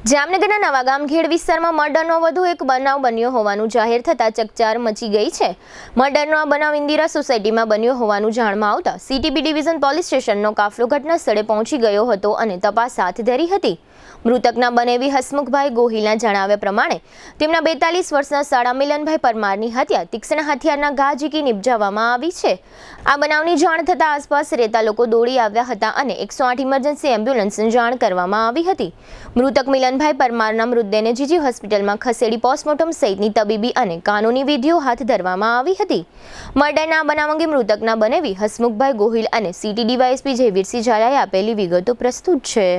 જામનગરના નવાગામ ખેડ વિસ્તારમાં મર્ડરનો વધુ એક બનાવ બન્યો હોવાનું જાહેર થતાં ચકચાર મચી ગઈ છે। મર્ડરનો આ બનાવ ઇન્દિરા સોસાયટીમાં બન્યો હોવાનું જાણમાં આવતા સીટીબી ડિવિઝન પોલીસ સ્ટેશનનો કાફલો ઘટના સ્થળે પહોંચી ગયો હતો અને તપાસ હાથ ધરી હતી। મૃતકના બનેવી હસમુખભાઈ ગોહિલના જણાવ્યા પ્રમાણે તેમના 42 વર્ષના સાળા મિલનભાઈ પરમારની હત્યા તીક્ષ્ણ હથિયારના ઘા ઝીકી નિપજાવવામાં આવી છે। આ બનાવની જાણ થતાં આસપાસ રહેતા લોકો દોડી આવ્યા હતા અને 108 ઇમરજન્સી એમ્બ્યુલન્સને જાણ કરવામાં આવી હતી। મૃતક મિલનભાઈ પરમારના મૃતદેહને જીજી હોસ્પિટલમાં ખસેડી પોસ્ટમોર્ટમ સહિતની તબીબી અને કાનૂની વિધિઓ હાથ ધરવામાં આવી હતી। મર્ડરના બનાવ અંગે મૃતકના બનેવી હસમુખભાઈ ગોહિલ અને સિટી ડીવાયએસપી જયવીરસિંહ ઝાલાએ આપેલી વિગતો પ્રસ્તુત છે।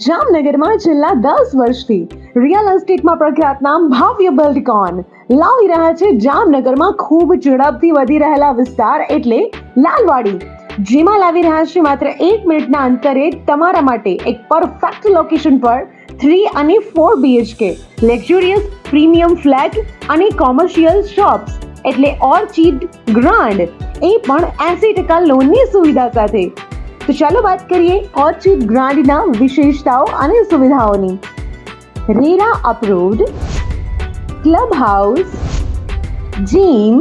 જામનગરમાં છેલ્લા 10 વર્ષથી રિયલ એસ્ટેટમાં પ્રખ્યાત નામ ભવ્ય બિલ્ડકોન લાવી રહ્યા છે જામનગરમાં ખૂબ ઝડપથી વધી રહેલા વિસ્તાર એટલે લાલવાડી, જેમાં લાવી રહ્યા છે માત્ર 1 મિનિટના અંતરે તમારા માટે એક પરફેક્ટ લોકેશન પર 3 અને 4 BHK લક્ઝુરિયસ પ્રીમિયમ ફ્લેટ અને કોમર્શિયલ શોપ્સ એટલે ઓર્ચિડ ગ્રાન્ડ, એ પણ 80% લોનની સુવિધા સાથે। तो चलो बात करिए ऑर्चिड ग्रांड ना विशेषताओं અને સુવિધાઓની। RERA approved, club house, gym,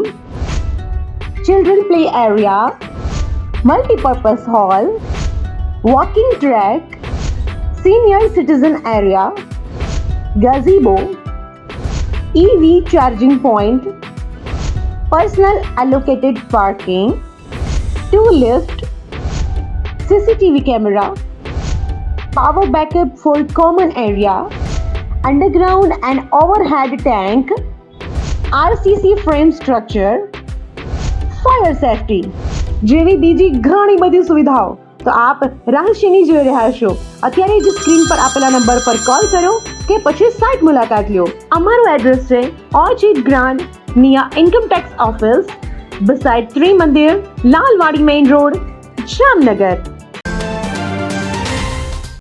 children play area, multipurpose hall, walking track, senior citizen area, gazebo, EV charging point, personal allocated parking, 2 lift, CCTV camera, power backup for common area, underground and overhead tank, RCC frame structure, fire safety જેવી બીજી ઘણી બધી સુવિધાઓ તો આપ રહસ્યની જોઈ રહ્યા છો। અત્યારે જ સ્ક્રીન પર આપેલા નંબર પર કોલ કરો કે પછી સાઇટ મુલાકાત લો। અમારું એડ્રેસ છે Orchid Grand near income tax office beside Trimandir, Lalwadi main road, Jamnagar.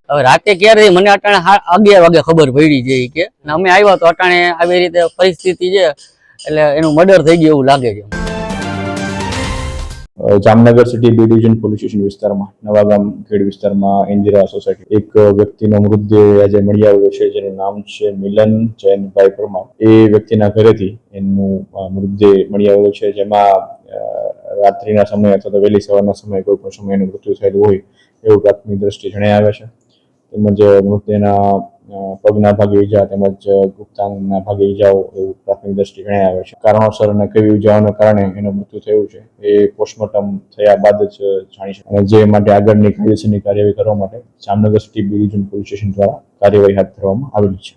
હવે રાતે ક્યારે મને અટાણે 11 વાગે ખબર પડી ગઈ કે અમે આવ્યા તો અટાણે આવી રીતે પરિસ્થિતિ છે એટલે એનું મર્ડર થઈ ગયું એવું લાગે છે। Jamnagar city B division police station વિસ્તારમાં નવાગામ ખેડ વિસ્તારમાં ઇન્દિરા સોસાયટી એક વ્યક્તિનો મૃતદેહ આજે મળી આવ્યો છે, જેનું નામ છે મિલન જૈનભાઈ પરમાર। એ વ્યક્તિના ઘરેથી એનું મૃતદેહ મળી આવ્યો છે, જેમાં રાત્રિના સમયે અથવા તો વહેલી સવારના સમયે કોઈ પણ સમયે એનું મૃત્યુ થયેલું હોય એવું પ્રાથમિક દ્રષ્ટિએ જણાઈ આવે છે। તેમજ મૃતદેહના પગના ભાગે ઈજા તેમજ ગુપ્તાંગના ભાગે ઈજાઓ એવું પ્રાથમિક દ્રષ્ટિએ જણાઈ આવે છે। કારણોસર અને કેવી ઈજાઓના કારણે એનું મૃત્યુ થયું છે એ પોસ્ટમોર્ટમ થયા બાદ જ જાણી શકે, અને જે માટે આગળની કાયદેસરની કાર્યવાહી કરવા માટે Jamnagar city B division police station દ્વારા કાર્યવાહી હાથ ધરવામાં આવેલી છે।